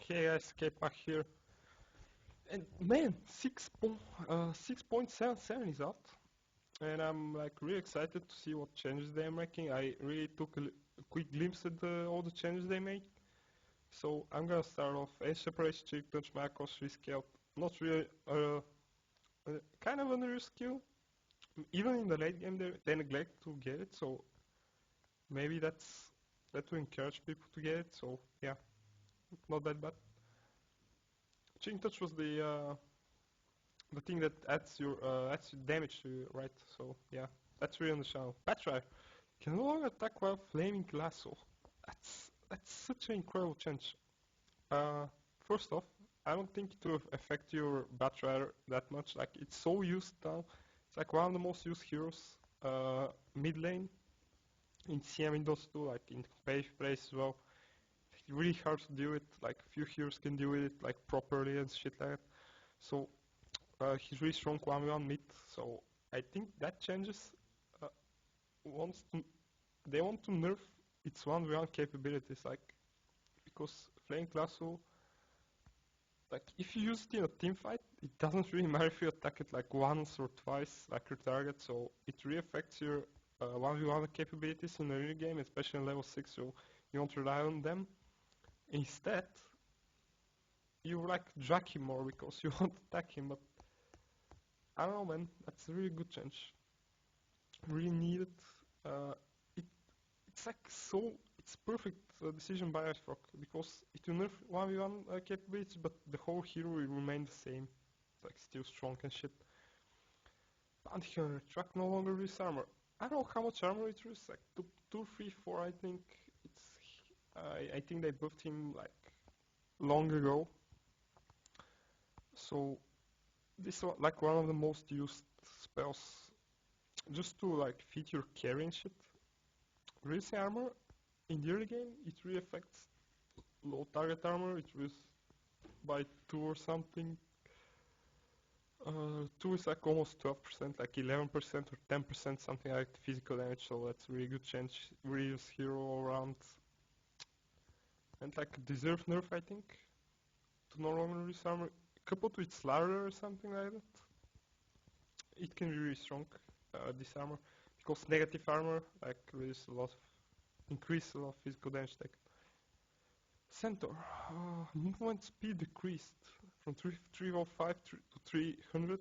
Okay, guys, get back here. And man, 6.77 is out, and I'm like really excited to see what changes they're making. I really took a quick glimpse at all the changes they made. So I'm gonna start off edge separation, cheek touch, macros, rescale. Not really, kind of under skill. Even in the late game, they neglect to get it. So maybe that will encourage people to get it. So yeah, not that bad. Cheek touch was the thing that adds your damage to you, right? So yeah, that's really understandable. Petra can no longer attack while flaming lasso. That's such an incredible change. Uh, First off, I don't think it will affect your Batra that much. Like it's so used now. It's like one of the most used heroes mid lane in CM in those two, like in competitive plays as well. It's really hard to deal with. Like few heroes can deal with it like properly and shit like that. So he's really strong 1v1 mid, so I think that changes. Uh, wants to, they want to nerf its 1v1 capabilities, like because playing Lasso, like if you use it in a team fight, it doesn't really matter if you attack it like once or twice, like your target. So it really affects your 1v1 capabilities in the early game, especially in level 6. So you want to rely on them. Instead, you like drag him more because you want to attack him, but I don't know, man. That's a really good change. Really needed. Uh, it it's like so. It's perfect decision by Icerock because it will nerf 1v1 capabilities, but the whole hero will remain the same. It's like still strong and shit. Bounty Hunter track no longer with armor. I don't know how much armor it is. Like two, 3, 4. I think it's. I think they buffed him like long ago. So this was like one of the most used spells just to like feed your carry and shit. Racing armor in the early game it really affects low target armor. It was by 2 or something. 2 is like almost 12%, like 11% or 10% something like physical damage. So that's a really good change. Really use hero all around and like deserve nerf I think to no longer release armor. Coupled with Slaughter or something like that, it can be really strong. This armor because negative armor like release a lot of increase a lot of physical damage take. Centaur, movement speed decreased from 305 to 300.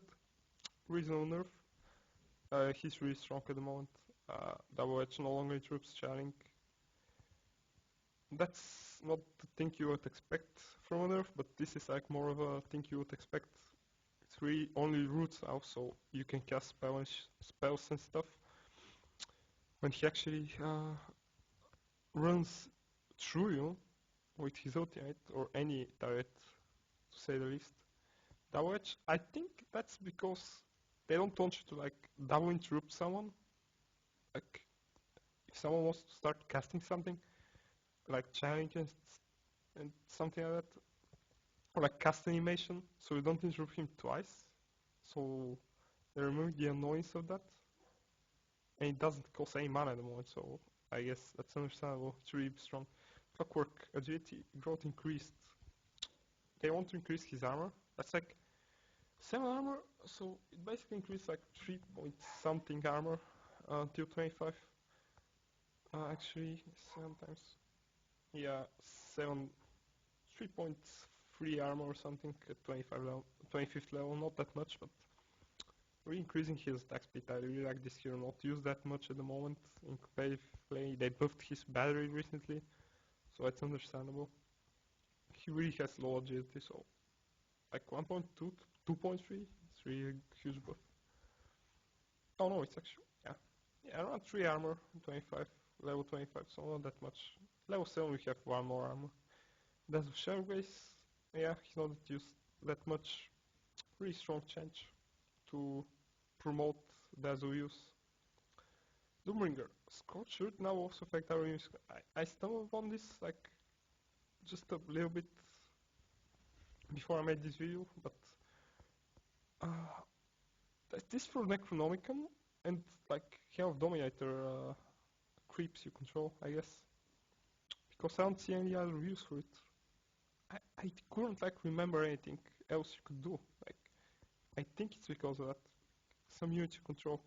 Reasonable nerf. He's really strong at the moment. Double Edge no longer interrupts charring. That's not the thing you would expect from a nerf, but this is like more of a thing you would expect. It's really only roots now, so you can cast spells and stuff. When he actually runs through you with his ultimate, or any turret, to say the least. Double Edge, I think that's because they don't want you to like double interrupt someone. Like if someone wants to start casting something, like channeling and something like that, or like cast animation, so you don't interrupt him twice. So they remove the annoyance of that, and it doesn't cost any mana at the moment. So I guess that's understandable. It's really strong. Clockwork agility growth increased. They want to increase his armor. That's like 7 armor, so it basically increased like 3 point something armor until 25. Actually, 7 times. Yeah, 7, 3.3 armor or something at 25 level, 25th level, not that much, but we're increasing his attack speed. I really like this hero, not used that much at the moment in competitive play. They buffed his battery recently, so it's understandable. He really has low agility, so like 1.2 to 2.3, it's really a huge buff. Oh no, it's actually, yeah, around 3 armor, 25, level 25, so not that much. Level 7 we have 1 more armor. That's Shadow Grace, yeah, he's not used that much. Really strong change to promote Dazzle use. Doombringer, Scorch Earth now also affect our use. I stumbled upon this like just a little bit before I made this video, but uh, this for Necronomicon and like Health Dominator creeps you control, I guess. Because I don't see any other use for it. I couldn't like remember anything else you could do. Like I think it's because of that. Some units you control.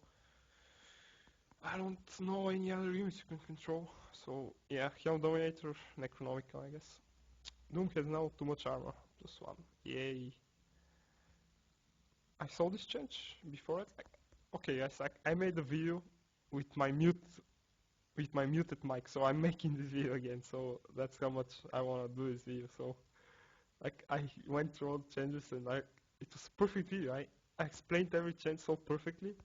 I don't know any other units you can control. So yeah, Helm Dominator, Necronomical, I guess. Doom has now too much armor. +1. Yay. I saw this change before it. Like, okay, yes, I made a video with my muted mic, so I'm making this video again. So that's how much I wanna do this video. So like I went through all the changes and it was a perfect video. I explained every change so perfectly,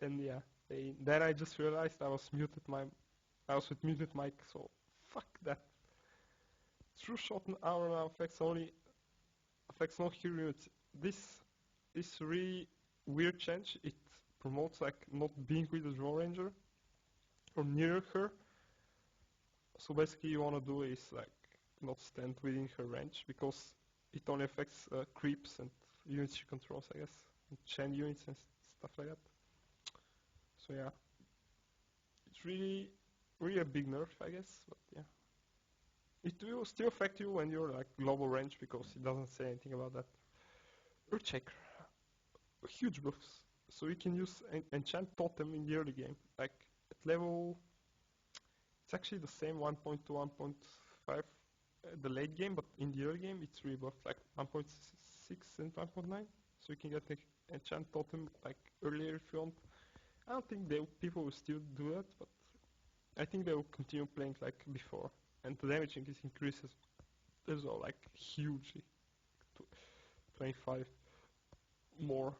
and yeah, then I just realized I was with muted mic. So fuck that. True shot and armor now affects no hero units. This really weird change. It promotes like not being with the draw ranger or near her. So basically, you wanna do is like not stand within her range because it only affects creeps and units she controls, I guess, and chain units and stuff like that. So yeah, it's really a big nerf, I guess. But yeah, it will still affect you when you're like global range because it doesn't say anything about that. Earthshaker, huge buffs. So you can use enchant totem in the early game, like at level. It's actually the same 1.2, 1.5 the late game, but in the early game it's rebuffed like 1.6 and 1.9. So you can get the enchant totem like earlier if you want. I don't think people will still do that, but I think they will continue playing like before. And the damage increases as well, like hugely. 25 more,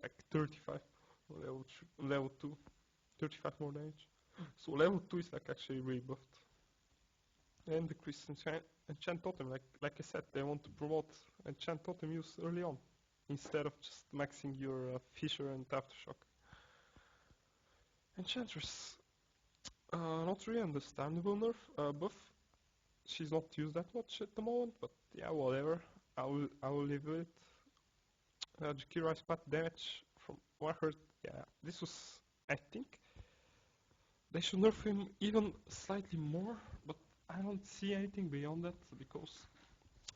like 35 on level 2, 35 more damage. So level 2 is like actually rebuffed. And decrease enchant totem, like I said, they want to promote enchant totem use early on, instead of just maxing your Fisher and Aftershock. Enchantress, not really understandable nerf, buff. She's not used that much at the moment, but yeah, whatever. I will live with it. Jakiro spot damage from 1 hurt. Yeah, this was, I think, they should nerf him even slightly more, but I don't see anything beyond that because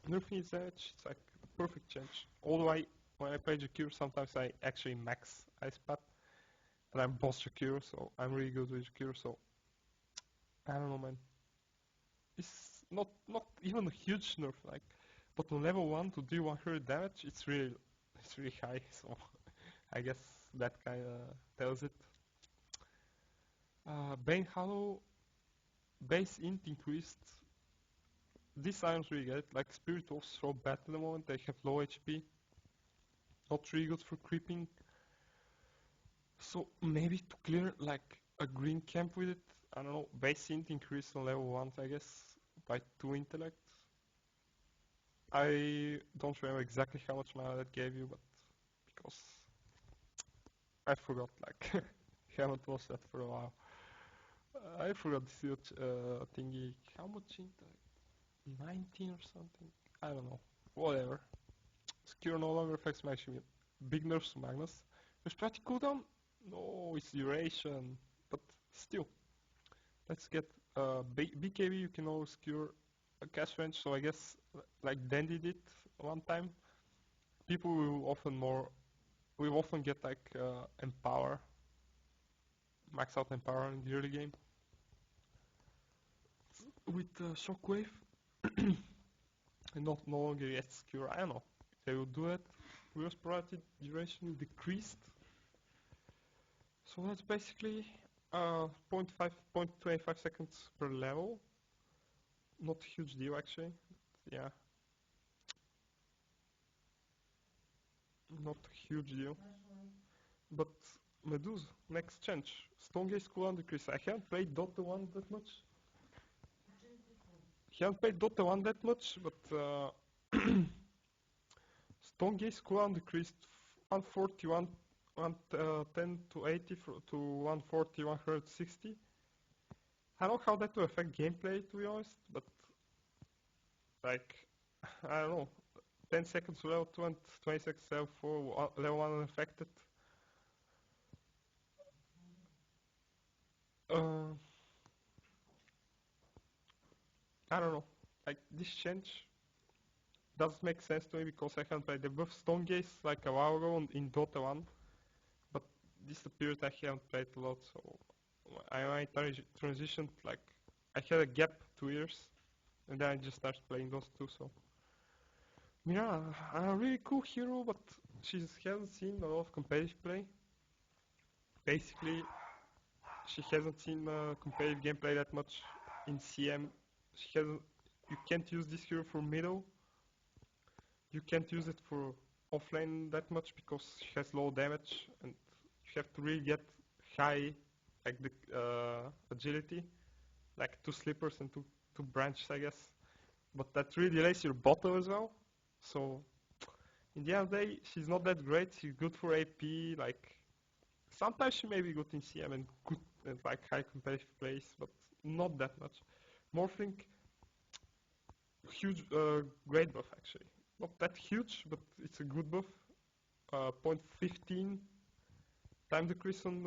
nerfing his damage is like a perfect change. Although when I play Jakiro, sometimes I actually max Ice Path, and I'm boss Jakiro, so I'm really good with Jakiro, so I don't know, man. It's not even a huge nerf, like, but on level 1 to do 100 damage, it's really high, so I guess that kinda tells it. Bane Hollow base int increased. This I don't really get. Like Spirit Wolves throw bad at the moment, they have low HP. Not really good for creeping. So maybe to clear like a green camp with it, I don't know, base int increased on level 1 I guess by 2 intellect. I don't remember exactly how much mana that gave you, but because I forgot, like, haven't watched that for a while. I forgot this huge thingy. How much intellect? 19 or something? I don't know. Whatever. Secure no longer affects Maximum. Big nerfs to Magnus. Respect cooldown? No, it's duration. But still. Let's get BKB. You can always cure a cast range. So I guess like Dandy did one time. People will often get like Empower. Max out Empower in the early game. With Shockwave. And not no longer yet secure. I don't know. They will do that. Reverse priority duration decreased. So that's basically 0.5, 0.25 seconds per level. Not a huge deal actually. Yeah, not a huge deal. But Medusa, next change. Stonegaze cooldown decrease. I haven't played Dota 1 that much. But Stonegaze cooldown decreased 141, 110 to 80 to 140, 160. I don't know how that will affect gameplay to be honest, but like, I don't know, 10 seconds to level 2 and 20 seconds level 4, level 1 unaffected. Uh, I don't know, like this change, doesn't make sense to me because I haven't played the buff Stone Gaze like a while ago in Dota 1, but this period I haven't played a lot, so I might transition like I had a gap 2 years, and then I just started playing those two. So yeah, a really cool hero, but she hasn't seen a lot of competitive play. Basically, she hasn't seen competitive gameplay that much in CM. She hasn't. You can't use this hero for middle. You can't use it for offlane that much because she has low damage, and you have to really get high, like the agility, like 2 slippers and two branches, I guess. But that really delays your bottom as well. So in the end of the day, she's not that great. She's good for AP. Like sometimes she may be good in CM and good at like high competitive plays, but not that much. Morphling, huge, great buff actually. Not that huge, but it's a good buff. 0.15 time decrease on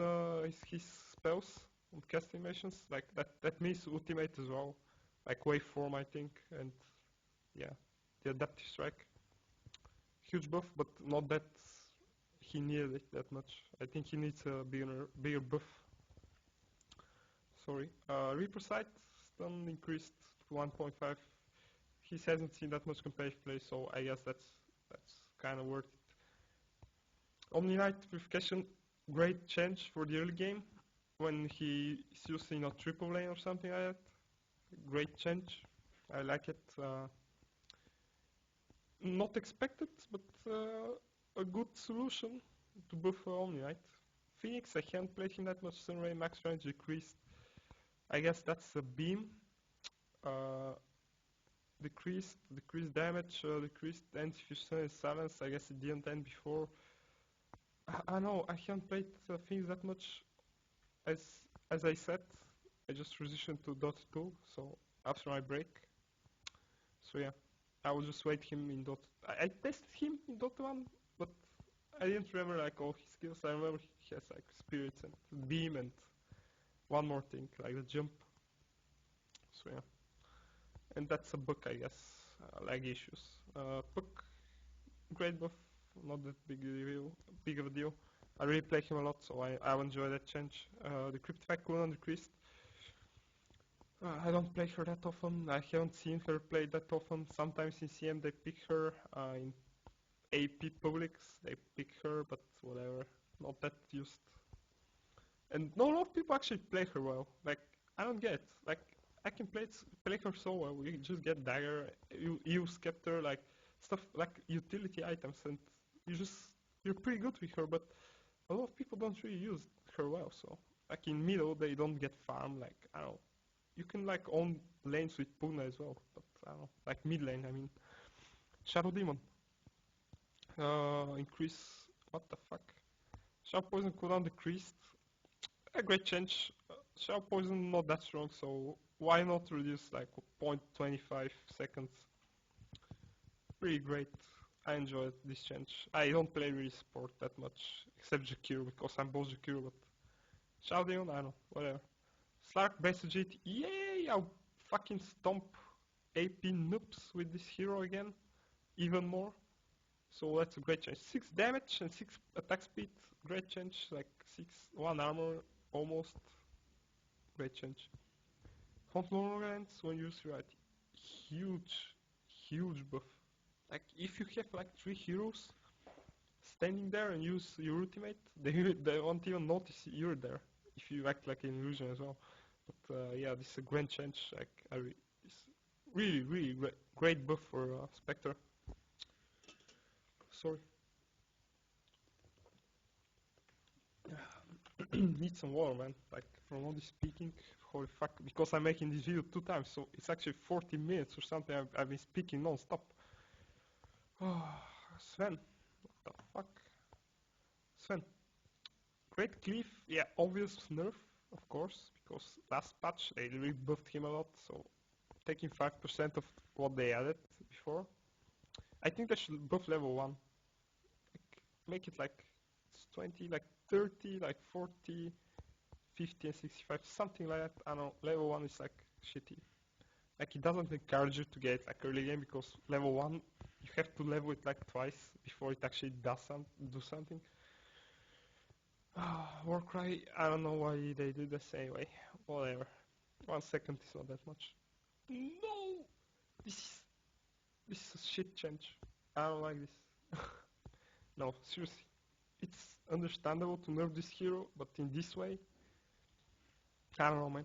his spells on cast animations. Like that means ultimate as well. Like waveform, I think, and yeah, the adaptive strike. Huge buff, but not that he needed it that much. I think he needs a bigger buff. Sorry. Reaper Sight stun increased to 1.5. He hasn't seen that much competitive play, so I guess that's kind of worth it. Omni Knight Purification, great change for the early game when he is used in a triple lane or something like that. Great change. I like it. Not expected, but a good solution to buff Omni Knight. Phoenix, I can't play him that much. Sunray max range decreased. I guess that's a beam. Decreased damage, decreased end if you stun in silence. I guess it didn't end before. I know I haven't played things that much. As I said, I just transitioned to Dota 2, so after my break. So yeah, I will just wait him in Dota. I tested him in Dota 1, but I didn't remember like all his skills. I remember he has like spirits and beam and one more thing, like the jump. So yeah. And that's a book, I guess. Lag issues. Book, great buff, not that big of a deal. I really play him a lot, so I enjoy that change. The Cryptify cooldown decreased. I don't play her that often. I haven't seen her play that often. Sometimes in CM they pick her. In AP publics they pick her, but whatever. Not that used. And not a lot of people actually play her well. Like I don't get it. Like I can play her so well. You just get dagger, you scepter, like stuff like utility items, and you're pretty good with her. But a lot of people don't really use her well. So like in middle they don't get farm. Like I don't know. You can like own lanes with Pugna as well, but I don't know. Like mid lane, I mean. Shadow Demon. Increase. What the fuck? Shadow Poison cooldown decreased. A great change. Shadow Poison not that strong, so why not reduce like 0.25 seconds? Pretty great. I enjoyed this change. I don't play really support that much, except Jakiro because I'm both Jakiro, but Shadow Demon, I don't know, whatever. Slark base agility, yay! I'll fucking stomp AP noobs with this hero again, even more. So that's a great change. 6 damage and 6 attack speed, great change. Like 1 armor, almost. Great change. Hunt Lowlands when used right. Huge buff. Like if you have like 3 heroes standing there and use your ultimate, they won't even notice you're there. If you act like an illusion as well. But yeah, this is a grand change. Like it's really great buff for Spectre. Sorry. Need some water, man. Like from all this speaking, holy fuck. Because I'm making this video 2 times, so it's actually 40 minutes or something. I've been speaking non-stop. Sven, what the fuck? Sven, great cleave. Yeah, obvious nerf, of course, because last patch they really buffed him a lot. So taking 5% of what they added before. I think they should buff level 1. Like, make it like it's 20, like 30, like 40, 50 and 65, something like that. I don't know, level 1 is like shitty. Like it doesn't encourage you to get like early game because level 1 have to level it like twice before it actually does do something. Warcry, I don't know why they did this anyway. Whatever. 1 second is not that much. No! This is this is a shit change. I don't like this. No, seriously. It's understandable to nerf this hero, but in this way, I don't know, man.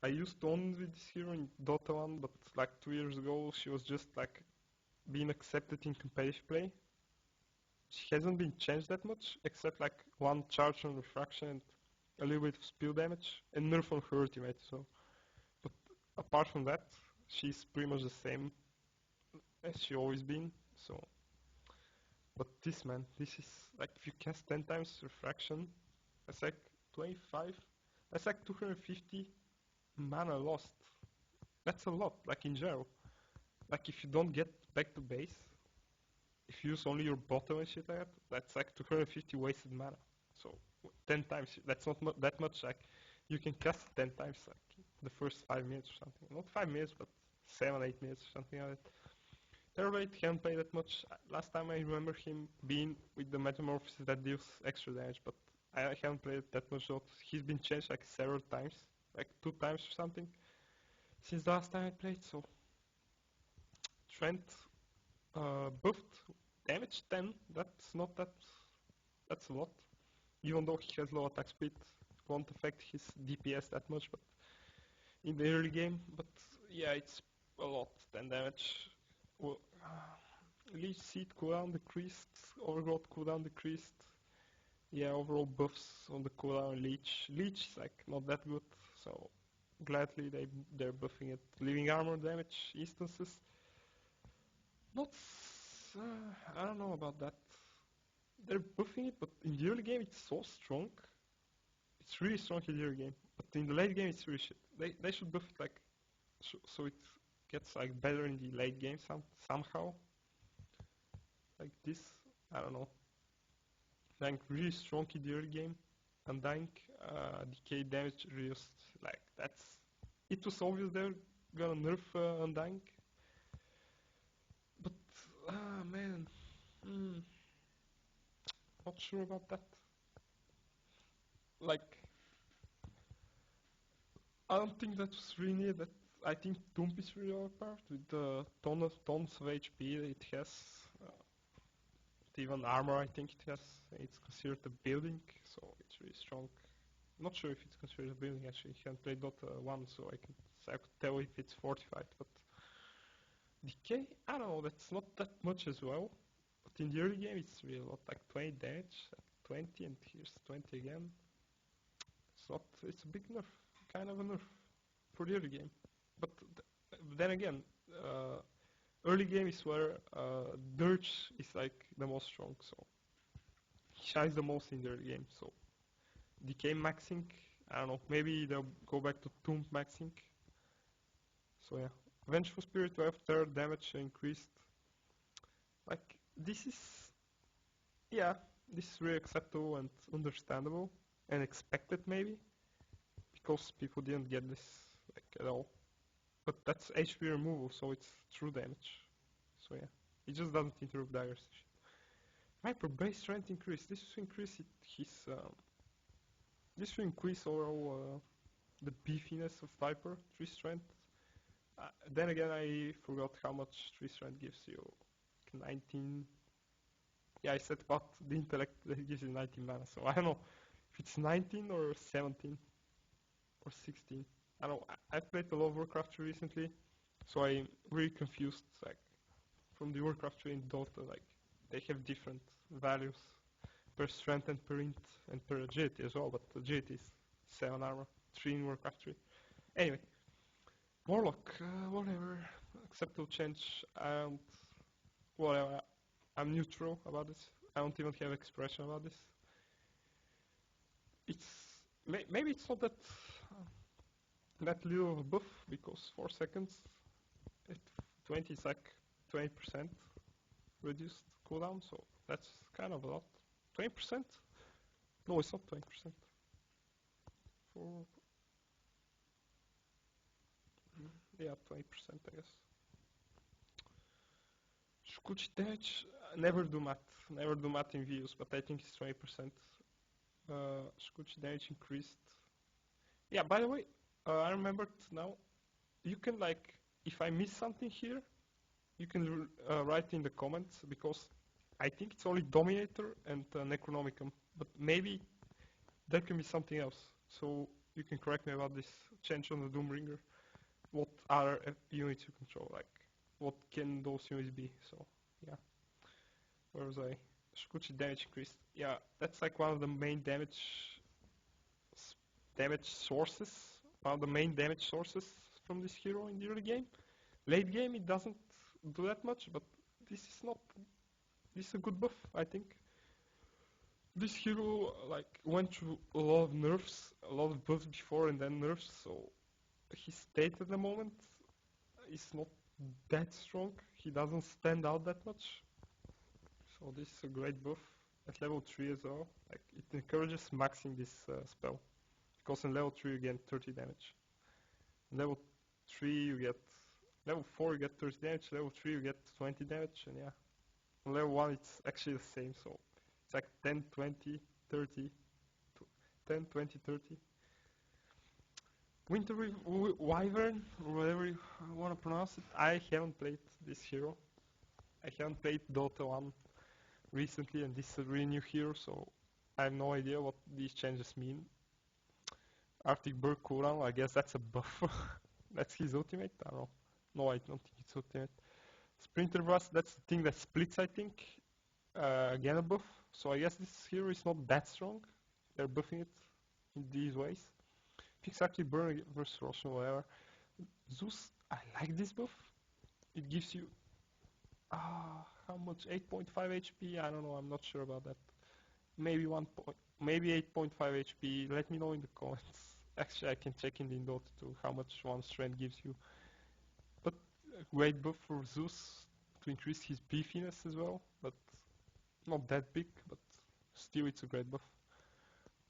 I used to own with this hero in Dota 1, but like 2 years ago, she was just like being accepted in competitive play. She hasn't been changed that much, except like one charge on refraction and a little bit of speed damage, and nerf on her ultimate. So, but apart from that, she's pretty much the same as she always been. So, but this man, this is like if you cast 10 times refraction, that's like 25. That's like 250 mana lost. That's a lot, like in general. Like if you don't get back to base, if you use only your bottom and shit like that, that's like 250 wasted mana. So 10 times, that's not that much. Like you can cast 10 times, like the first 5 minutes or something. Not 5 minutes, but 7, 8 minutes or something like that. Terrorblade can't play that much. Last time I remember him being with the Metamorphosis that deals extra damage, but I haven't played that much Dota. He's been changed like several times, like 2 times or something, since the last time I played. So Trent buffed damage 10. That's not that. That's a lot. Even though he has low attack speed, it won't affect his DPS that much. But in the early game, but yeah, it's a lot. 10 damage. Well, Leech Seed cooldown decreased. Overgrowth cooldown decreased. Yeah, overall buffs on the cooldown Leech. Leech is like not that good, so gladly they're buffing it. Living armor damage instances. Not. I don't know about that. They're buffing it, but in the early game it's so strong. It's really strong in the early game, but in the late game it's really shit. They should buff it like so it gets like better in the late game somehow. Like this, I don't know. Like really strong in the early game, Undying, decay damage reduced. Like that's. It was obvious they're gonna nerf Undying, but man, mm, not sure about that. Like I don't think that was really needed. That I think Tomb is really overpowered with the tons of HP it has. Uh, even armor I think it has. It's considered a building, so it's really strong. Not sure if it's considered a building actually. I haven't played Dota 1, so I could tell if it's fortified. But decay, I don't know. That's not that much as well. But in the early game, it's really a lot. Like 20 damage, 20, and here's 20 again. It's not. It's a big nerf, kind of a nerf for the early game. But then again, early game is where Dirge is like the most strong. So he shines the most in the early game. So decay maxing, I don't know. Maybe they'll go back to Tomb maxing. So yeah, Vengeful Spirit to have third damage increased. Like this is yeah, this is really acceptable and understandable and expected maybe because people didn't get this like at all. But that's HP removal, so it's true damage. So yeah, it just doesn't interrupt Dire's shit. Viper base strength increase. This will increase this will increase overall the beefiness of Viper 3 strength. Then again, I forgot how much 3 strength gives you. 19. Yeah, I said about the intellect that it gives you 19 mana, so I don't know if it's 19 or 17 or 16. I don't know. I've played a lot of Warcraft 3 recently, so I'm really confused. Like from the Warcraft 3 in Dota, like they have different values per strength and per int and per agility as well, but agility is 7 armor, 3 in Warcraft 3. Anyway, Warlock, whatever, acceptable change, and whatever. I'm neutral about this. I don't even have expression about this. It's maybe it's not that little of a buff because 4 seconds at 20 is like 20% reduced cooldown, so that's kind of a lot. 20%? No, it's not 20%. For yeah, 20% I guess. Scorch damage, never do math. Never do math in views, but I think it's 20%. Scorch damage increased. Yeah, by the way, I remembered now. You can like, if I miss something here, you can write in the comments because I think it's only Dominator and Necronomicon, but maybe there can be something else. So you can correct me about this change on the Doombringer. What are units you control? Like, what can those units be? So, yeah. Where was I? Shukuchi damage increased. Yeah, that's like one of the main damage sources. One of the main damage sources from this hero in the early game. Late game it doesn't do that much, but this is not. This is a good buff, I think. This hero like went through a lot of nerfs, a lot of buffs before and then nerfs, so his state at the moment is not that strong. He doesn't stand out that much. So this is a great buff at level 3 as well. Like it encourages maxing this spell. Because in level 3 you get 30 damage. In level 3 you get... Level 4 you get 30 damage, level 3 you get 20 damage, and yeah. On level 1 it's actually the same, so it's like 10, 20, 30, 10, 20, 30. Winter Wyvern, or whatever you want to pronounce it. I haven't played this hero. I haven't played Dota 1 recently, and this is a really new hero, so I have no idea what these changes mean. Arctic Bird cooldown, I guess that's a buff. That's his ultimate? I don't know. No, I don't think it's ultimate. Sprinter Blast, that's the thing that splits, I think. Again a buff. So I guess this hero is not that strong. They're buffing it in these ways. Picks actually burn versus Roshan, whatever. Zeus, I like this buff. It gives you how much? 8.5 HP? I don't know, I'm not sure about that. Maybe maybe 8.5 HP. Let me know in the comments. Actually, I can check in the Dota too how much one strength gives you. But a great buff for Zeus to increase his beefiness as well. But not that big, but still it's a great buff.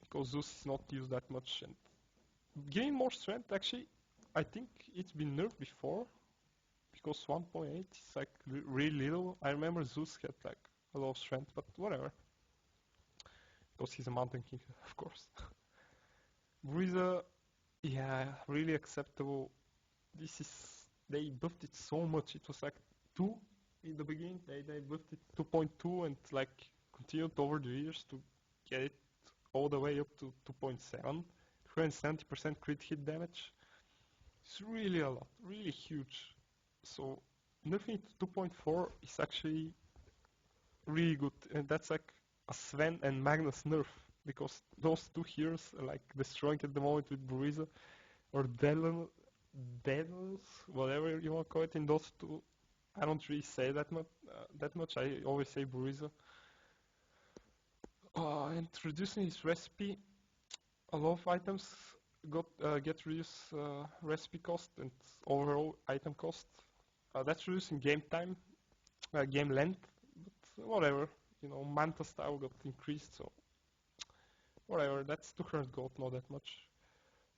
Because Zeus is not used that much and gaining more strength actually, I think it's been nerfed before. Because 1.8 is like really little. I remember Zeus had like a lot of strength, but whatever. Because he's a mountain king, of course. Breeza, yeah, really acceptable. This is, they buffed it so much. It was like 2 in the beginning. They buffed it 2.2 and like continued over the years to get it all the way up to 2.7. 170% crit hit damage. It's really a lot, really huge. So nerfing it to 2.4 is actually really good, and that's like a Sven and Magnus nerf, because those two heroes are like destroying at the moment with Breeza or Delons, whatever you want to call it in those two. I don't really say that much. I always say Breeza. Introducing his recipe, a lot of items get reduced recipe cost and overall item cost. That's reducing game time, game length, but whatever. You know, Manta style got increased, so whatever. That's 200 gold, not that much.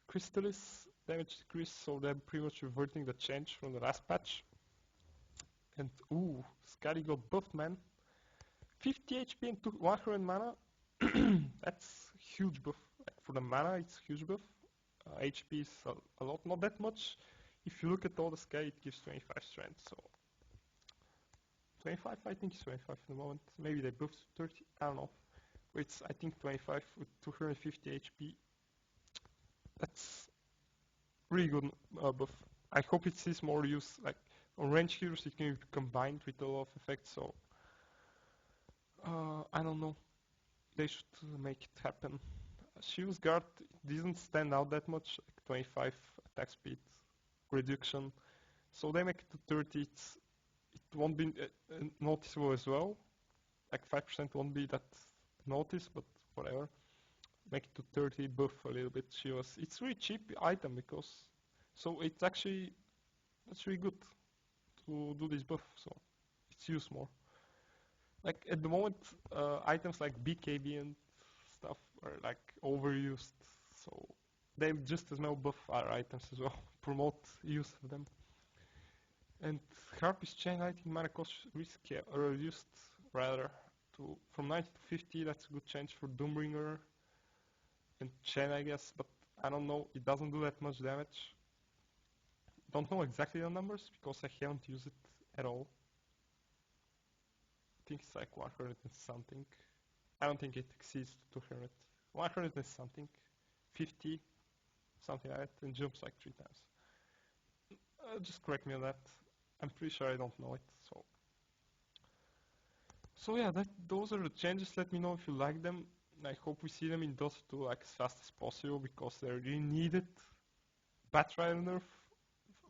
Crystallis damage decreased, so they're pretty much reverting the change from the last patch. And ooh, Scotty got buffed, man. 50 HP and 100 mana. That's huge buff. Like for the mana, it's huge buff. HP is a lot, not that much. If you look at all the Sky, it gives 25 strength, so 25, I think it's 25 in the moment. Maybe they buffed 30, I don't know. It's, I think 25 with 250 HP. That's really good buff. I hope it sees more use. Like on range heroes, it can be combined with a lot of effects, so I don't know. They should make it happen. Shiv's Guard doesn't stand out that much, like 25 attack speed reduction. So they make it to 30, it won't be noticeable as well. Like 5% won't be that noticed, but whatever. Make it to 30, buff a little bit Shivas. It's really cheap item because, so it's actually, that's really good to do this buff, so it's used more. Like at the moment, items like BKB and stuff are like overused, so they just as well buff our items as well, promote use of them. And Harpy's chain lightning mana cost reduced rather to from 90 to 50. That's a good change for Doombringer and chain, I guess, but I don't know. It doesn't do that much damage. Don't know exactly the numbers because I haven't used it at all. I think it's like 100 and something. I don't think it exceeds 200. 100 and something. 50, something like that, and jumps like 3 times. Just correct me on that. I'm pretty sure I don't know it. So yeah, those are the changes. Let me know if you like them. I hope we see them in Dota 2 like as fast as possible because they're really needed. Batrider nerf,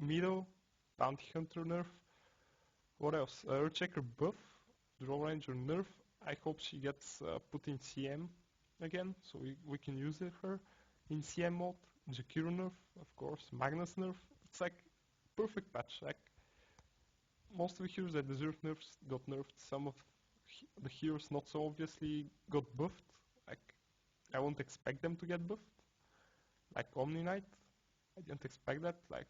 Mido, Bounty Hunter nerf. What else? Earthchecker buff, Draw Ranger nerf. I hope she gets put in CM again, so we can use her in CM mode. Jakiro nerf, of course. Magnus nerf. It's like perfect patch. Like most of the heroes that deserve nerfs got nerfed. Some of the heroes not so obviously got buffed. Like I won't expect them to get buffed. Like Omni Knight, I didn't expect that. Like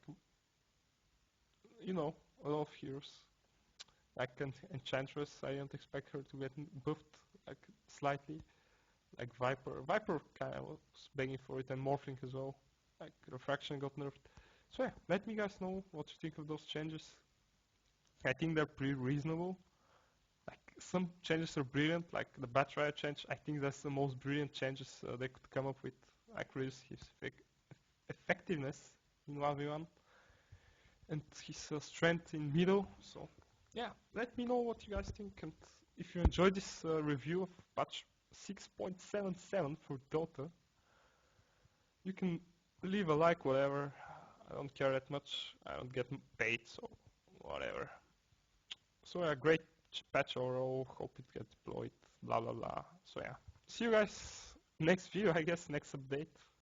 you know, a lot of heroes. Like Enchantress, I didn't expect her to get buffed like slightly. Like Viper kind of was begging for it, and Morphling as well. Like Refraction got nerfed. So yeah, let me guys know what you think of those changes. I think they're pretty reasonable. Like some changes are brilliant, like the Batrider change. I think that's the most brilliant changes they could come up with. Like reduce his effectiveness in 1v1 and his strength in middle. So yeah, let me know what you guys think, and if you enjoyed this review of patch 6.77 for Dota, you can leave a like, whatever. I don't care that much. I don't get paid, so whatever. So yeah, great patch overall. Hope it gets deployed. Blah blah blah. So yeah, see you guys next video, I guess, next update.